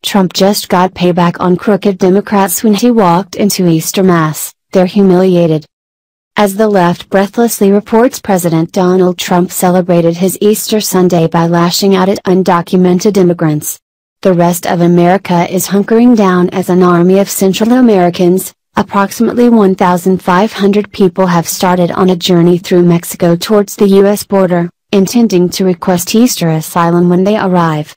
Trump just got payback on crooked Democrats when he walked into Easter Mass. They're humiliated. As the left breathlessly reports, President Donald Trump celebrated his Easter Sunday by lashing out at undocumented immigrants. The rest of America is hunkering down as an army of Central Americans. Approximately 1,500 people have started on a journey through Mexico towards the U.S. border, intending to request Easter asylum when they arrive.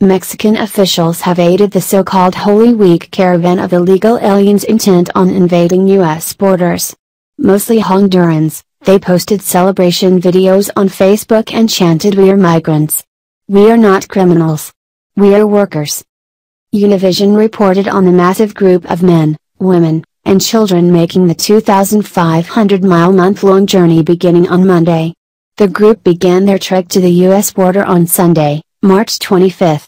Mexican officials have aided the so-called Holy Week caravan of illegal aliens intent on invading U.S. borders. Mostly Hondurans, they posted celebration videos on Facebook and chanted, "We are migrants. We are not criminals. We are workers." Univision reported on the massive group of men, women, and children making the 2,500-mile month-long journey beginning on Monday. The group began their trek to the U.S. border on Sunday, March 25.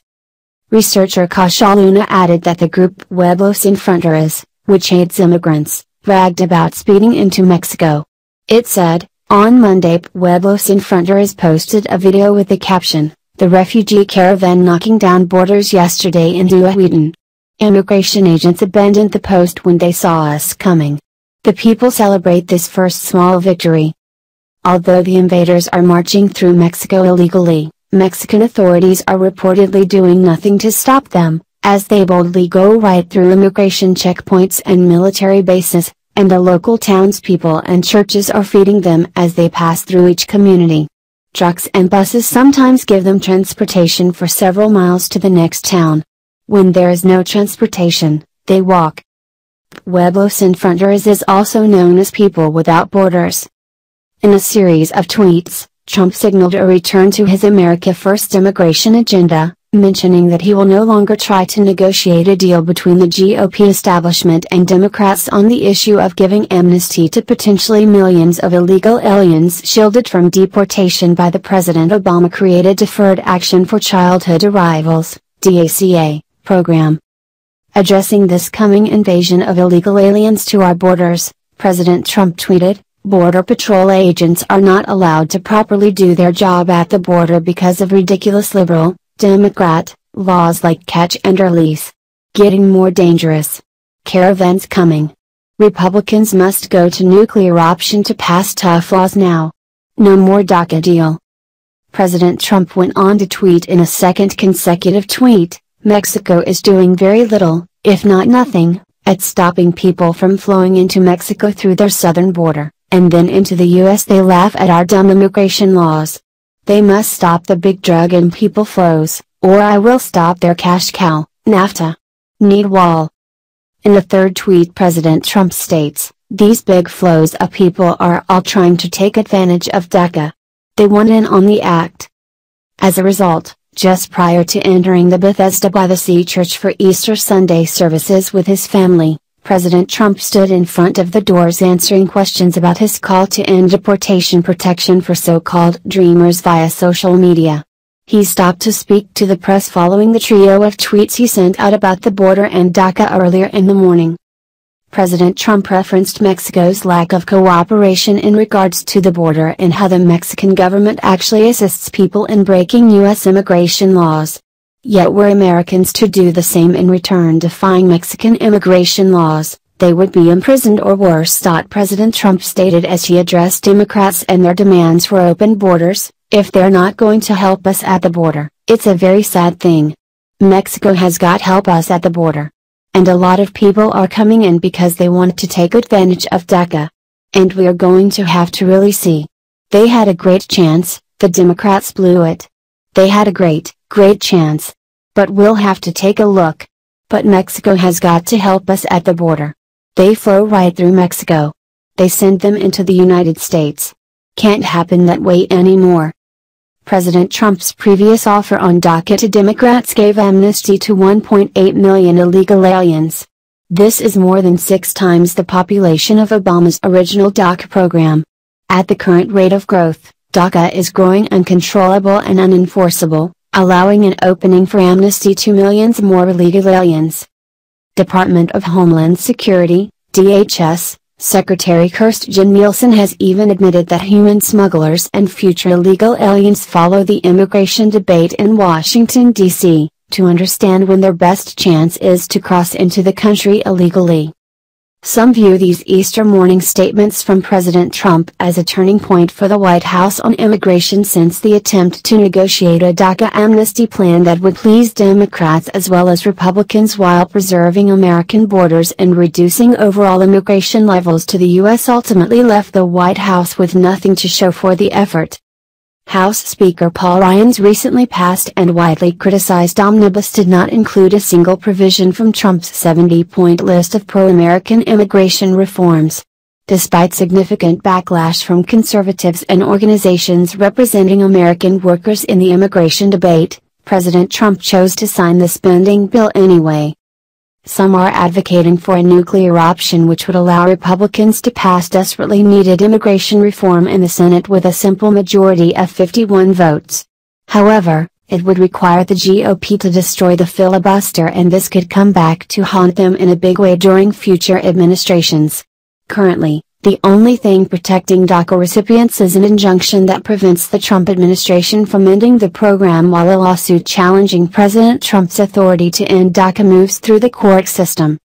Researcher Kausha Luna added that the group Pueblo Sin Fronteras, which aids immigrants, bragged about speeding into Mexico. It said, on Monday Pueblo Sin Fronteras posted a video with the caption, "The Refugee Caravan knocking down borders yesterday in Huehuetan. Immigration agents abandoned the post when they saw us coming. The people celebrate this first small victory." Although the invaders are marching through Mexico illegally, Mexican authorities are reportedly doing nothing to stop them, as they boldly go right through immigration checkpoints and military bases, and the local townspeople and churches are feeding them as they pass through each community. Trucks and buses sometimes give them transportation for several miles to the next town. When there is no transportation, they walk. Pueblo Sin Fronteras is also known as People Without Borders. In a series of tweets, Trump signaled a return to his America First immigration agenda, mentioning that he will no longer try to negotiate a deal between the GOP establishment and Democrats on the issue of giving amnesty to potentially millions of illegal aliens shielded from deportation by the President Obama-created Deferred Action for Childhood Arrivals, DACA, program. Addressing this coming invasion of illegal aliens to our borders, President Trump tweeted, "Border Patrol agents are not allowed to properly do their job at the border because of ridiculous liberal, Democrat, laws like catch and release. Getting more dangerous. Caravans coming. Republicans must go to nuclear option to pass tough laws now. No more DACA deal." President Trump went on to tweet in a second consecutive tweet, "Mexico is doing very little, if not nothing, at stopping people from flowing into Mexico through their southern border, and then into the U.S. They laugh at our dumb immigration laws. They must stop the big drug and people flows, or I will stop their cash cow, NAFTA. Need wall." In the third tweet, President Trump states, "These big flows of people are all trying to take advantage of DACA. They want in on the act." As a result, just prior to entering the Bethesda by the Sea Church for Easter Sunday services with his family, President Trump stood in front of the doors answering questions about his call to end deportation protection for so-called dreamers via social media. He stopped to speak to the press following the trio of tweets he sent out about the border and DACA earlier in the morning. President Trump referenced Mexico's lack of cooperation in regards to the border and how the Mexican government actually assists people in breaking U.S. immigration laws. Yet were Americans to do the same in return defying Mexican immigration laws, they would be imprisoned or worse. President Trump stated as he addressed Democrats and their demands for open borders, "If they're not going to help us at the border, it's a very sad thing. Mexico has got help us at the border. And a lot of people are coming in because they want to take advantage of DACA. And we are going to have to really see. They had a great chance, the Democrats blew it. They had a great chance. But we'll have to take a look. But Mexico has got to help us at the border. They flow right through Mexico. They send them into the United States. Can't happen that way anymore." President Trump's previous offer on DACA to Democrats gave amnesty to 1.8 million illegal aliens. This is more than 6 times the population of Obama's original DACA program. At the current rate of growth, DACA is growing uncontrollable and unenforceable, allowing an opening for amnesty to millions more illegal aliens. Department of Homeland Security, DHS, Secretary Kirstjen Nielsen has even admitted that human smugglers and future illegal aliens follow the immigration debate in Washington, D.C., to understand when their best chance is to cross into the country illegally. Some view these Easter morning statements from President Trump as a turning point for the White House on immigration since the attempt to negotiate a DACA amnesty plan that would please Democrats as well as Republicans while preserving American borders and reducing overall immigration levels to the U.S. ultimately left the White House with nothing to show for the effort. House Speaker Paul Ryan's recently passed and widely criticized omnibus did not include a single provision from Trump's 70-point list of pro-American immigration reforms. Despite significant backlash from conservatives and organizations representing American workers in the immigration debate, President Trump chose to sign the spending bill anyway. Some are advocating for a nuclear option which would allow Republicans to pass desperately needed immigration reform in the Senate with a simple majority of 51 votes. However, it would require the GOP to destroy the filibuster, and this could come back to haunt them in a big way during future administrations. Currently, the only thing protecting DACA recipients is an injunction that prevents the Trump administration from ending the program while a lawsuit challenging President Trump's authority to end DACA moves through the court system.